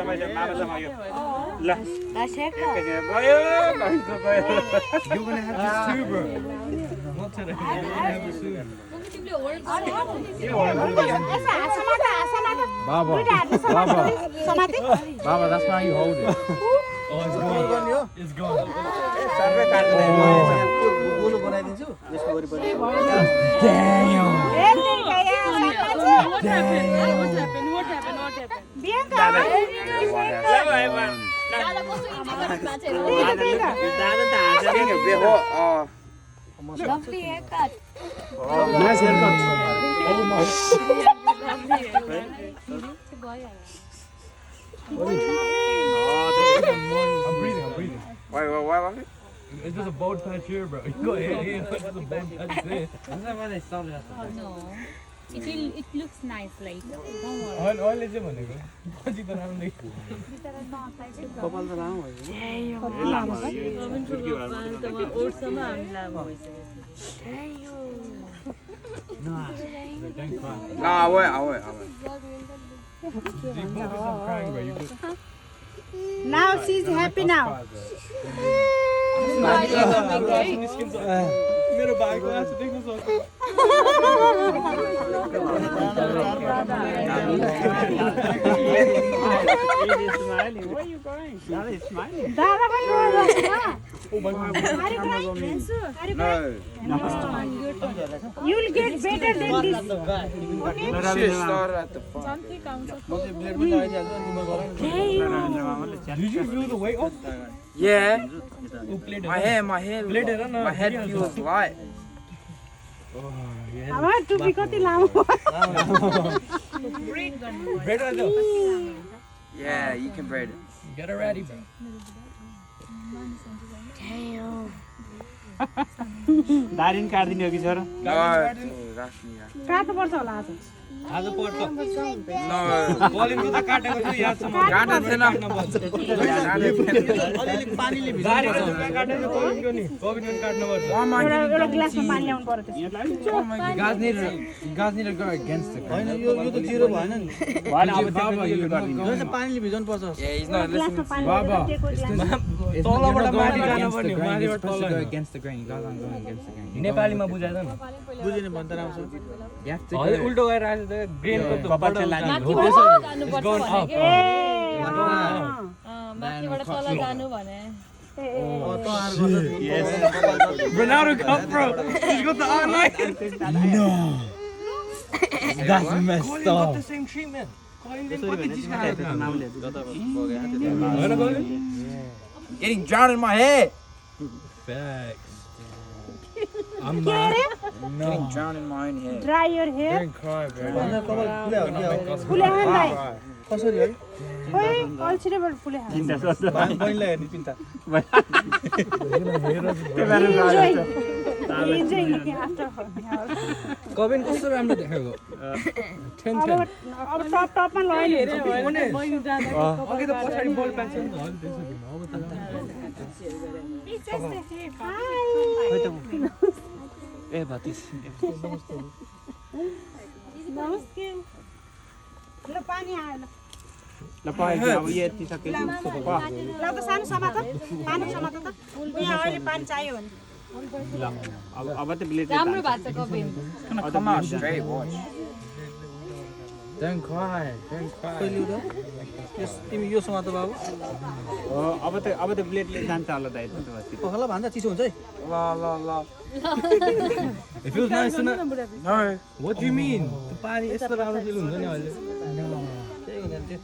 You're gonna have this too, bro. Not today. You're gonna have this soon. Baba, that's how you hold it. Oh, it's gone. It's gone. Damn. What happened? Lovely haircut. Nice haircut. Oh my. I'm breathing. Why? It's just a bald patch here, bro. You go ahead here. It's just a bald patch there. No. It looks nice later. Don't worry. All is भनेको पछि त राम्रो देखियो कपाल त लामो भयो Now she's happy now. मेरो भाइको आँसु देख्न सक्छु smiling. Where are you going? Dada is smiling. No. You'll get better than this. She started at the farm. Did you feel the weight off? Yeah. My head feels light. Our to be got Bread or no? Yeah, you can braid it. Get her ready, bro. दारिन काट्दिने हो कि छोरा काट्नु पर्छ होला आज पर्छ No. कलिनको त काटेको छु यहाँसम्म काट्नु थिएन अलिअलि पानीले भिजाएर काटेको कलिनको नि कविनको काट्नु पर्छ एउटा ग्लासमा पानी ल्याउनु पर्यो त्यसमा guys need to go against it. हैन यो त जिरो भएन नि भएन अब यो गरिदिनु यो चाहिँ पानीले भिजाउनु पर्छ Yeah, he's not ग्लासमा listening. पानी तलबाट माथि जानुपर्ने हो माथिबाट supposed to तल go against the grain. You guys aren't going against the grain. नेपालीमा बुझाएछ नि बुझिने भन्छ राम्रो You have to हैन go. उल्टो गरेर आएछ त ग्रेनको त कपाल चाहिँ लाने हो। माथिबाट तल जानु भने Yes. Ronaldo come bro. He's got the R9. No. That's messed up. The same treatment. Getting drowned in my head. Facts. Getting drowned in my own head. Dry your hair. Cry, bro. फुले हान्दै कसरी है ओइ अल्छिरेबाट फुले हान बहिनीलाई हेर्ने चिन्ता enjoy after cabin कस्तो राम्रो देखेको 10 अब टपमा लगाइदिनु अघि त पछाडि बल प्याच नि अब त ए भतिस नमस्ते ल पानी आयो ल पाइन्छ अब यति सके ल त सानो समात पानी समात त यहाँ अहिले पानी चाहियो भने ल अब त ब्लेड राम्रो भएको छ cabin Come on, straight, watch. Don't cry. कहिले उठो यस तिमी यो समात बाबु अब त ब्लेडले जान्छ होला दाइ पखला भन्दा चिसो हुन्छ है La. It feels nice isn't it? No. What do you mean? त्यो पानी यस्तो राम्रो फिल हुन्छ नि अहिले केही हुँदैन त्यो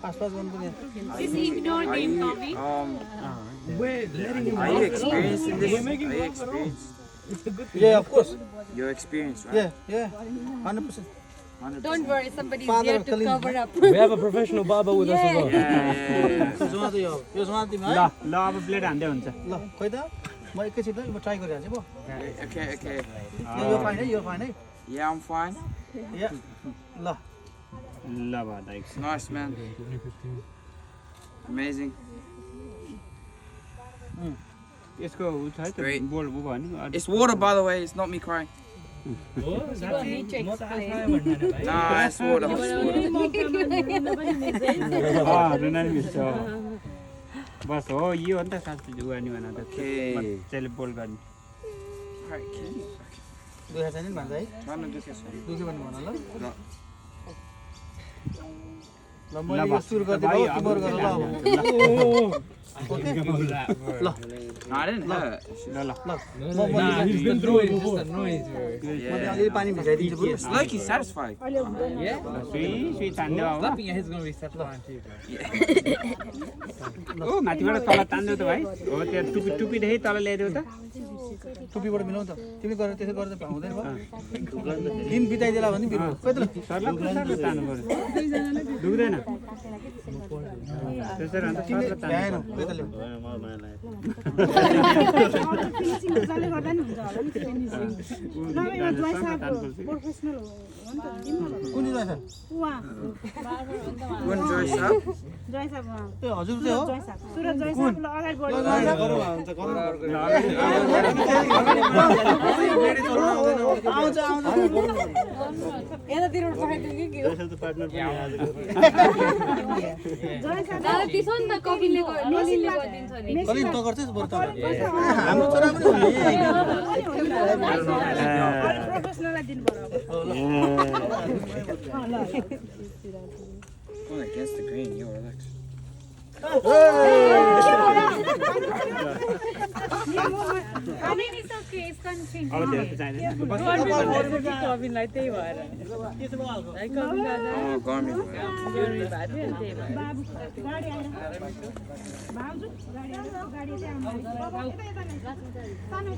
पास गर्नुपर्ने Just ignore him, Kobe. Wait, letting him Are you experiencing this? Are you experienced? It's a good thing. Yeah, of course. You're experienced, right? Yeah. 100%. Don't worry, somebody's Father here of to Khalid. cover up. We have a professional barber with us as well. Yeah. यो समात तिमी है ल अब blade हान्दै हुन्छ ल खोइ त म एकैछिन ल म ट्राई गरिहाल्छु पो Okay. यो फाइन है यो फाइन है Yeah, I'm fine. या ल ल भयो दाइ It's nice, man. Amazing. यसको उ छ है Great. त बोल्ड उ भयो नि It's water, by the way. It's not me crying. Nice water. रुनाले मिल्छ बस हो यो हो नि त साँच्चै जुगानी भन त मजाले बोल गर्ने दुखेको छैन नि भन्छ है Mana dukhyo छ? दुख्यो भने भन ल ल ल मैले यो सुरु गर्दै भयो तिम्रो गर ल ल No, I didn't hurt. ल ल म अलि पानी भिजाइदिन्छु बरु Loki's satisfied. सुई तान्दै अब ओ माथिबाट तल तान्दै त भाइ हो त्यो टुपीदेखि तल ल्याइदेऊ त टुपीबाट मिलाउँ त तिमी गरेर त्यसो गर्दा हुँदैन भयो दिन बिताइदेला भने बिर्नु खोइ त ल सरला तान्नु पर्छ दुख्दैन त्यसरी अन्त सरला तान्नु भ्याएन खोइ त ल्याऊ फिनिसिङ जसले गर्दा नि हुन्छ होला नि फिनिसिङ नभए यो ज्वाइँ साहब प्रोफेसनल हो नि त दिनु न कुन चाहिँ छ उहाँ One Joyce up. ज्वाइँ साहब उहाँ त्यो हजुर चाहिँ हो ज्वाइँ साहब सुरज ज्वाइँ साहबलाई अगाडि बढ्नु आउँछ आउँछ यतातिर पठाइदियो कि के हो ज्वाइँ साहब दादा त्यसो नि त कफिले नलिनले गरिदिन्छ नि कहिले त गर्छस् बरु त हाम्रो छोरा पनि हो नि प्रोफेसनललाई दिनु पर्यो Going against the green, you relax. अब धेरै त चाहिँदैन Oh, Garmin. बाबु गाडी आएर भाउजू गाडी आएर गाडी चाहिँ सानो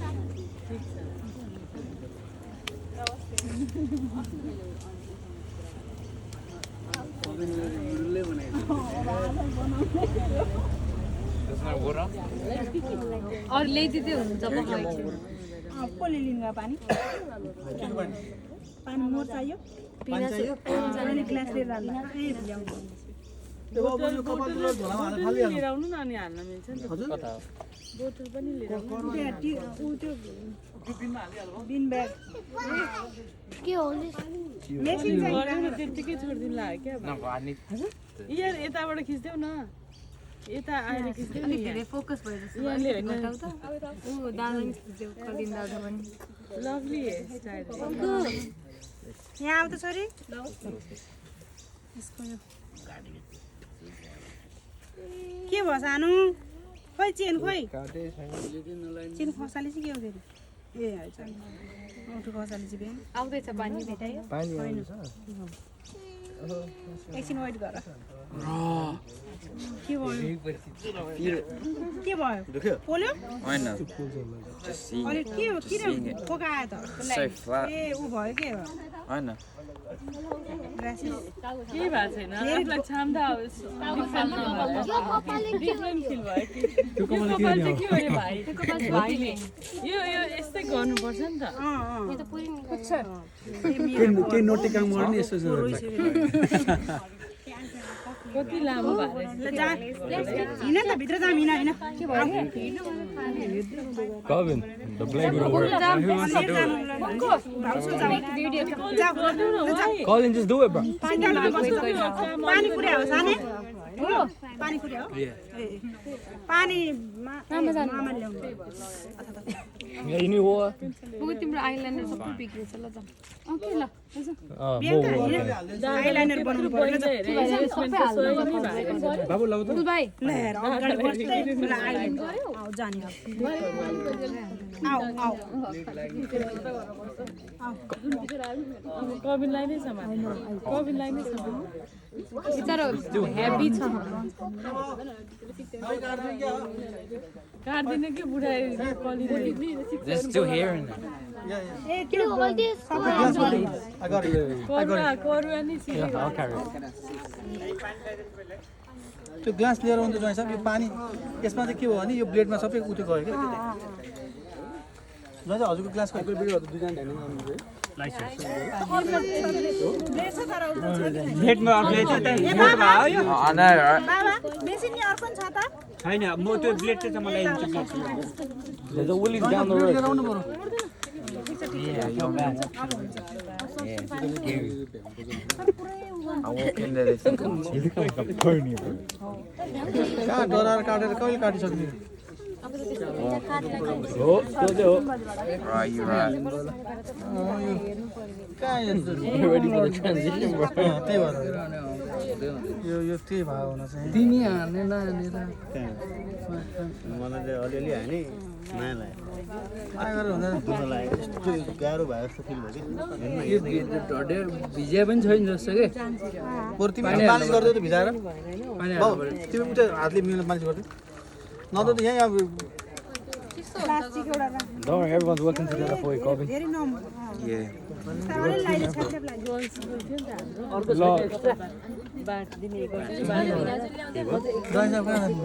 और ल्याइदिँदै हुन्छ पकाइदिनु कसले लिनु गयो पानी पानी मोर चाहियो अनि ग्लास लिएर आउनु ए ल्याउनु त्यो अब यो कपाल झोलामा हालेर फालिहाल्नु आउनु न अनि हाल्न मिल्छ नि त हजुर बोतल पनि लिएर आउनु त्यो बिन ब्याग के हो मेसिन चाहिँ गऱ्यो न त्यत्तिकै छोडिदिनु लाग्यो क्या यहाँ यताबाट खिच्देऊ न यता आएर खिच्देऊ नि धेरै फोकस भइरहेछ यहाँले होइन ऊ दादा नि खिच्देऊ कलिन दादा पनि लभली हेयरस्टाइल यहाँ आऊ त छोरी के भयो सानो खोइ चेन खोइ चेन खसाले चाहिँ के हो फेरि ए हाल्छ औठो खसाले चाहिँ बिहान आउँदैछ पानी भेटायो एकछिन वेट गर के भयो के भयो दुख्यो पोल्यो I know. Just seeing अनि it. के हो किन फोकायो त So flat. ए ऊ भयो के हो I know. ग्रासिस केही भएको छैन आफूलाई छाम्दा डिफ्रेन्ट फिल भयो कि यो कपाल चाहिँ के हो अरे भाइ भाइले यो यस्तै गर्नुपर्छ नि त केही नोटे काम गर्ने यस्तो कति लामो भएको रहेछ हिँड न त भित्र जाम हिँड होइन के भयो Calvin, the blade will work. Colin, just do it, bro. पानी पुर्या हो साने पानी पुर्या हो पानी मामा ल्याउनु Yeah, you need water? पुग्यो तिम्रो आइलाइनर सबै बिग्रेछ ल त ओके ल आइलाइनर बनाउनु पर्यो बाबु लाउ त भाइ लिएर अगाडि बस्दै मलाई आइलाइनर आऊ जाने आऊ आऊ कविनलाई नै समान कविनलाई नै समान बिचारो हेभी छ काट्दिन कि बुढाइ कलिले There's still hair in there. ए त्यो I got it. करुवा नि I'll carry it. त्यो ग्लास लिएर आउँदा जान्छ यो पानी यसमा चाहिँ के भयो भने यो ब्लेडमा सबै उठे गयो क्या जान्छ हजुरको ग्लास खै बिग्रियो दुईजना ध्यान गर्नु भेटमा ब्लेड चाहिँ भेट भयो यो I know, right? बाबा मेसिन नि अर्को छ त छैन म त्यो ब्लेड चाहिँ मलाई ल्याइदिन्छु There's a Woolies down the road. आउनु पर्यो Yeah, you want me to walk to the window? Yeah, it's scary. I walk in there, they think I'm You look like a pony, bro. कहाँ डराएर काटेर कहिले काटिसक्ने Oh, still do. right, you're right. कहाँ यस्तो You're ready for the transition, bro. त्यही भएर यो त्यही भयो हुन चाहिँ तिमी हानेर हानेर मलाई चाहिँ अलिअलि हाने माया लाग्यो आए गरेर हुँदैन दुःख लाग्यो यस्तो गाह्रो भयो जस्तो फिल भयो कि यो ढडेर भिजे पनि छैन जस्तो के बरु तिमी मालिस गरिदेऊ त भिजाएर बाउ तिमी उता हातले मिलेर मालिस गरिदेऊ नत्र त यहीँ अब प्लास्टिक एउटा राख। Don't worry, everyone's working together for you, Kobe. धेरै नम्बर Yeah. तावले लाइले छाड्दै लागि Lord. बाट दिने गर्छ दही साहब कहाँ जाने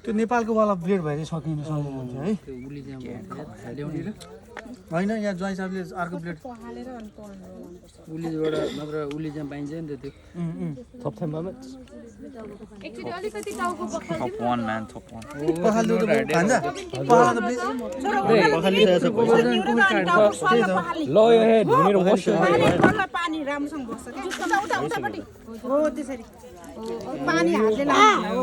त्यो नेपालको वाला ब्लेड भएर सकिन सकिन्छ है उली ल्याउने र होइन यहाँ ज्वाइँ साहबले अर्को ब्लेड हालेर अनि तोड्नु उलीबाट नत्र उली चाहिँ पाइन्छ नि त त्यो Top 10 moments. एकचोटि अलिकति टाउको बक्खल Top one, man, top one. पखाल देऊ त खान्छ पखाल त please Lower your head. You need to wash your hair. पानी राम्रोसँग बस्छ के उता उता उतापट्टि हो त्यसरी पानी हातले लाग्छ हो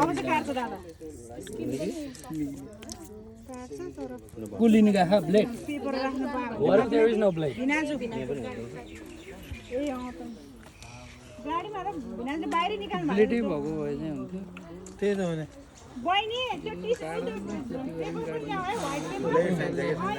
अब चाहिँ काट्छ दादा कुलिनुका खा ब्लेड पेपर राख्नु पायो What if there is no blade? भिनाजु ए अँ त गाडीमा र भिनाजु बाहिर निकाल्नु ब्लेडै भएको भए चाहिँ हुन्थ्यो त्यही त हो नि बहिनी त्यो टी-सर्ट पेपर पनि ल्याऊ है व्हाइट पेपर